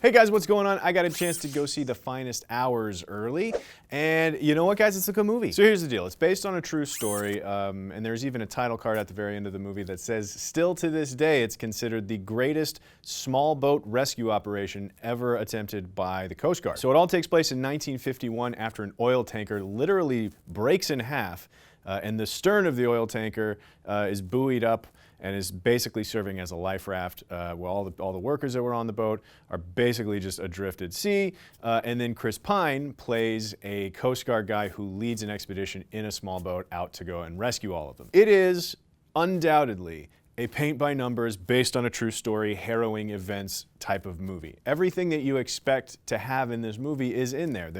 Hey guys, what's going on? I got a chance to go see The Finest Hours early, and you know what guys, it's a good movie. So here's the deal, it's based on a true story, and there's even a title card at the very end of the movie that says, still to this day, it's considered the greatest small boat rescue operation ever attempted by the Coast Guard. So it all takes place in 1951 after an oil tanker literally breaks in half, and the stern of the oil tanker is buoyed up and is basically serving as a life raft, where all the workers that were on the boat are basically just adrift at sea. And then Chris Pine plays a Coast Guard guy who leads an expedition in a small boat out to go and rescue all of them. It is undoubtedly a paint-by-numbers, based on a true story, harrowing events type of movie. Everything that you expect to have in this movie is in there.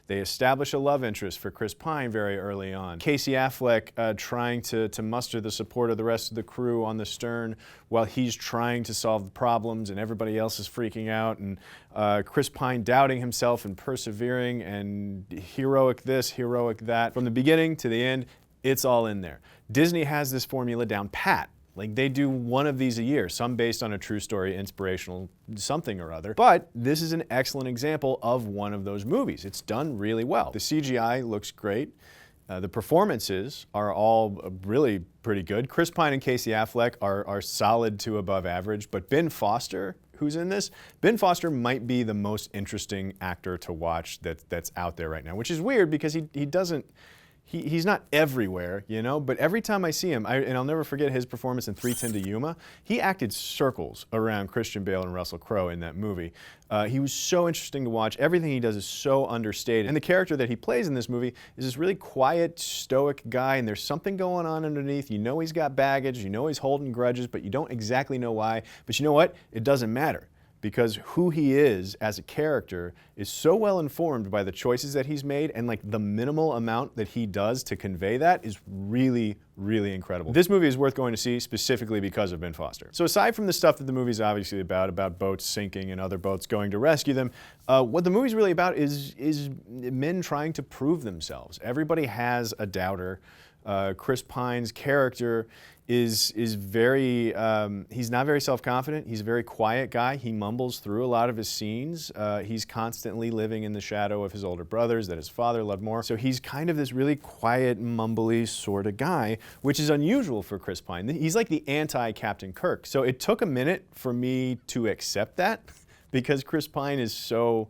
They establish a love interest for Chris Pine very early on. Casey Affleck trying to muster the support of the rest of the crew on the stern while he's trying to solve the problems and everybody else is freaking out, and Chris Pine doubting himself and persevering and heroic this, heroic that. From the beginning to the end, it's all in there. Disney has this formula down pat. Like, they do one of these a year, some based on a true story, inspirational something or other. But this is an excellent example of one of those movies. It's done really well. The CGI looks great. The performances are all really pretty good. Chris Pine and Casey Affleck are solid to above average, but Ben Foster, who's in this, Ben Foster might be the most interesting actor to watch that's out there right now, which is weird because he doesn't, he's not everywhere, you know, but every time I see him, and I'll never forget his performance in 3:10 to Yuma, he acted circles around Christian Bale and Russell Crowe in that movie. He was so interesting to watch. Everything he does is so understated. And the character that he plays in this movie is this really quiet, stoic guy, and there's something going on underneath. You know he's got baggage, you know he's holding grudges, but you don't exactly know why. But you know what? It doesn't matter, because who he is as a character is so well informed by the choices that he's made, and like the minimal amount that he does to convey that is really, really incredible. This movie is worth going to see specifically because of Ben Foster. So aside from the stuff that the movie's obviously about boats sinking and other boats going to rescue them, what the movie's really about is men trying to prove themselves. Everybody has a doubter. Chris Pine's character is very, he's not very self-confident. He's a very quiet guy. He mumbles through a lot of his scenes. He's constantly living in the shadow of his older brothers that his father loved more. So he's kind of this really quiet, mumbly sort of guy, which is unusual for Chris Pine. He's like the anti-Captain Kirk. So it took a minute for me to accept that because Chris Pine is so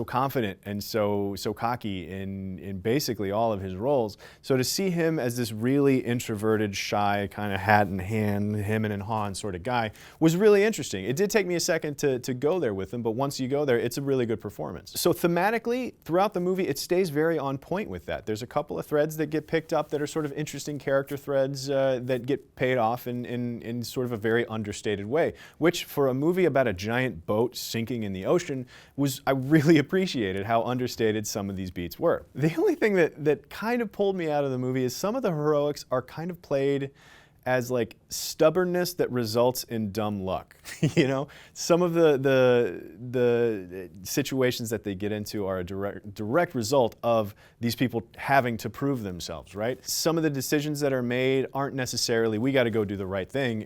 confident and so cocky in basically all of his roles. So to see him as this really introverted, shy, kind of hat in hand, him and haw sort of guy was really interesting. It did take me a second to go there with him, but once you go there, it's a really good performance. So thematically, throughout the movie, it stays very on point with that. There's a couple of threads that get picked up that are sort of interesting character threads that get paid off in sort of a very understated way, which for a movie about a giant boat sinking in the ocean I really appreciated how understated some of these beats were. The only thing that kind of pulled me out of the movie is some of the heroics are kind of played as like stubbornness that results in dumb luck. You know, some of the situations that they get into are a direct result of these people having to prove themselves, right? Some of the decisions that are made aren't necessarily, we got to go do the right thing.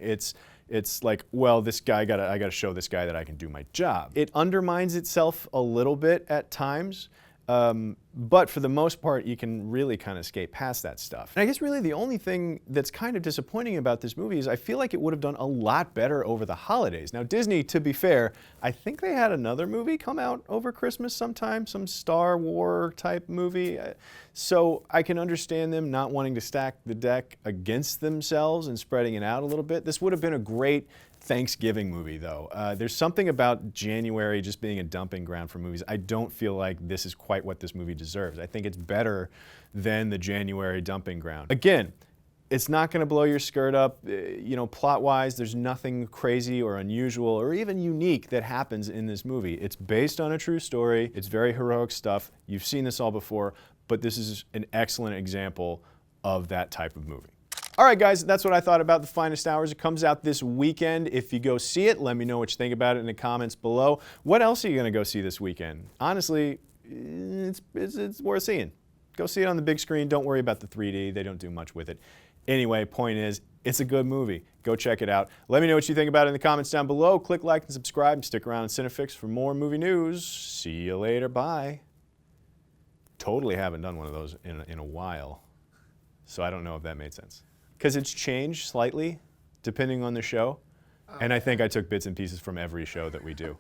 It's like, well, I gotta show this guy that I can do my job. It undermines itself a little bit at times, but for the most part, you can really kind of skate past that stuff. And I guess really the only thing that's kind of disappointing about this movie is I feel like it would have done a lot better over the holidays. Now Disney, to be fair, I think they had another movie come out over Christmas sometime, some Star Wars type movie. So I can understand them not wanting to stack the deck against themselves and spreading it out a little bit. This would have been a great Thanksgiving movie though. There's something about January just being a dumping ground for movies. I don't feel like this is quite what this movie deserves. I think it's better than the January dumping ground. Again, it's not going to blow your skirt up. You know, plot-wise, there's nothing crazy or unusual or even unique that happens in this movie. It's based on a true story. It's very heroic stuff. You've seen this all before, but this is an excellent example of that type of movie. All right, guys, that's what I thought about The Finest Hours. It comes out this weekend. If you go see it, let me know what you think about it in the comments below. What else are you going to go see this weekend? Honestly, it's worth seeing. Go see it on the big screen. Don't worry about the 3D. They don't do much with it. Anyway, point is, it's a good movie. Go check it out. Let me know what you think about it in the comments down below. Click like and subscribe and stick around on Cinefix for more movie news. See you later. Bye. Totally haven't done one of those in a while, so I don't know if that made sense. Because it's changed slightly depending on the show, and I think I took bits and pieces from every show that we do.